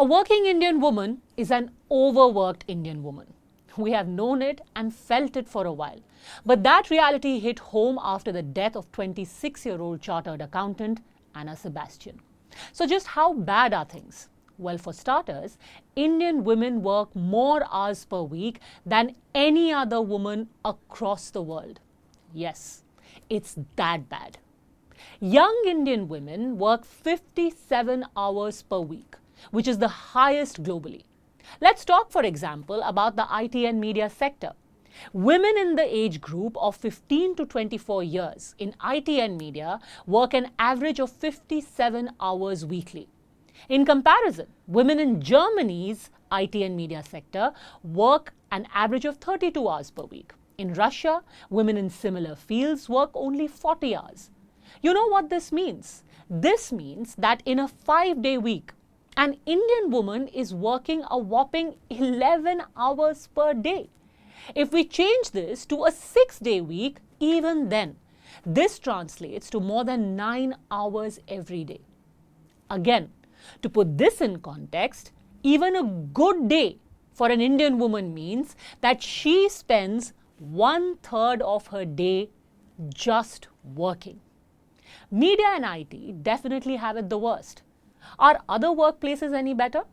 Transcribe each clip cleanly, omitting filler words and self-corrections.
A working Indian woman is an overworked Indian woman. We have known it and felt it for a while. But that reality hit home after the death of 26-year-old chartered accountant Anna Sebastian. So just how bad are things? Well, for starters, Indian women work more hours per week than any other woman across the world. Yes, it's that bad. Young Indian women work 57 hours per week, which is the highest globally. Let's talk, for example, about the IT and media sector. Women in the age group of 15 to 24 years in IT and media work an average of 57 hours weekly. In comparison, women in Germany's IT and media sector work an average of 32 hours per week. In Russia, women in similar fields work only 40 hours. You know what this means? This means that in a 5-day week, an Indian woman is working a whopping 11 hours per day. If we change this to a 6-day week, even then, this translates to more than 9 hours every day. Again, to put this in context, even a good day for an Indian woman means that she spends 1/3 of her day just working. Media and IT definitely have it the worst. Are other workplaces any better?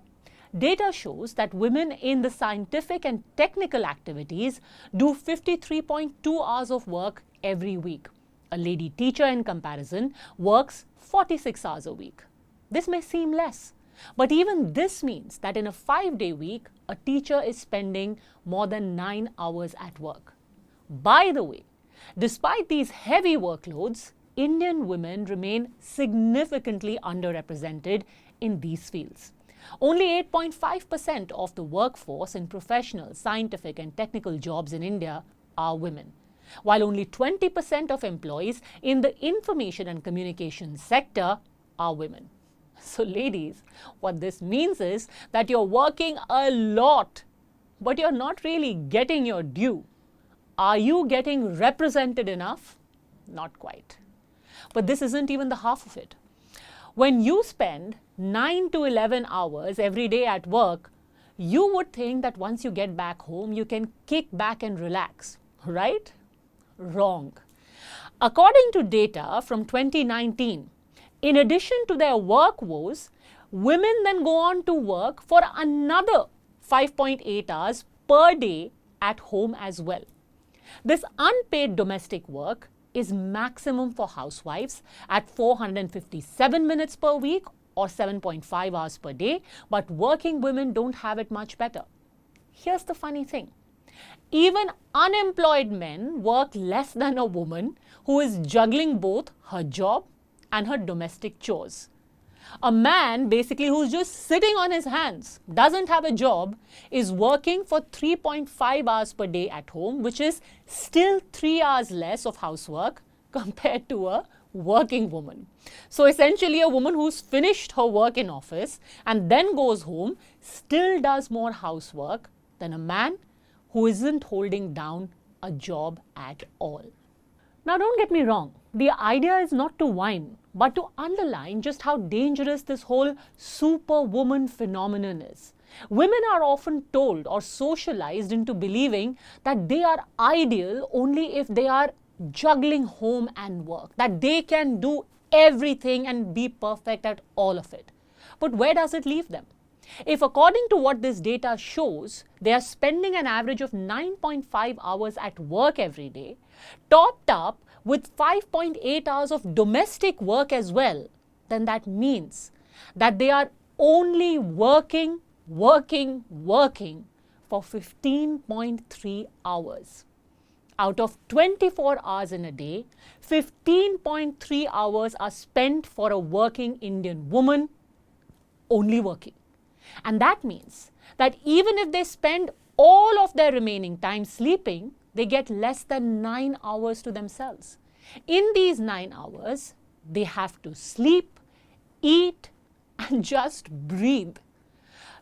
Data shows that women in the scientific and technical activities do 53.2 hours of work every week. A lady teacher, in comparison, works 46 hours a week. This may seem less, but even this means that in a 5-day week, a teacher is spending more than 9 hours at work. By the way, despite these heavy workloads, Indian women remain significantly underrepresented in these fields. Only 8.5% of the workforce in professional, scientific and technical jobs in India are women, while only 20% of employees in the information and communication sector are women. So ladies, what this means is that you're working a lot, but you're not really getting your due. Are you getting represented enough? Not quite. But this isn't even the half of it. When you spend 9 to 11 hours every day at work, you would think that once you get back home, you can kick back and relax, right? Wrong. According to data from 2019, in addition to their work woes, women then go on to work for another 5.8 hours per day at home as well. This unpaid domestic work is maximum for housewives at 457 minutes per week or 7.5 hours per day, but working women don't have it much better. Here's the funny thing. Even unemployed men work less than a woman who is juggling both her job and her domestic chores. A man basically who's just sitting on his hands, doesn't have a job, is working for 3.5 hours per day at home, which is still 3 hours less of housework compared to a working woman. So essentially a woman who's finished her work in office and then goes home still does more housework than a man who isn't holding down a job at all. Now don't get me wrong, the idea is not to whine, but to underline just how dangerous this whole superwoman phenomenon is. Women are often told or socialized into believing that they are ideal only if they are juggling home and work, that they can do everything and be perfect at all of it. But where does it leave them? If according to what this data shows, they are spending an average of 9.5 hours at work every day, topped up with 5.8 hours of domestic work as well, then that means that they are only working for 15.3 hours. Out of 24 hours in a day, 15.3 hours are spent for a working Indian woman only working. And that means that even if they spend all of their remaining time sleeping, they get less than 9 hours to themselves. In these 9 hours, they have to sleep, eat, and just breathe.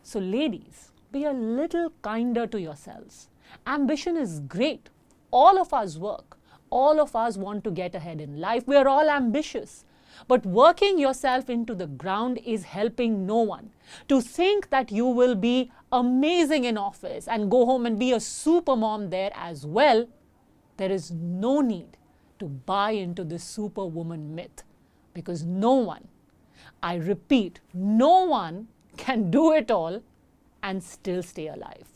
So ladies, be a little kinder to yourselves. Ambition is great. All of us work. All of us want to get ahead in life. We are all ambitious. But working yourself into the ground is helping no one. To think that you will be amazing in office and go home and be a super mom there as well, there is no need to buy into this superwoman myth, because no one, I repeat, no one can do it all and still stay alive.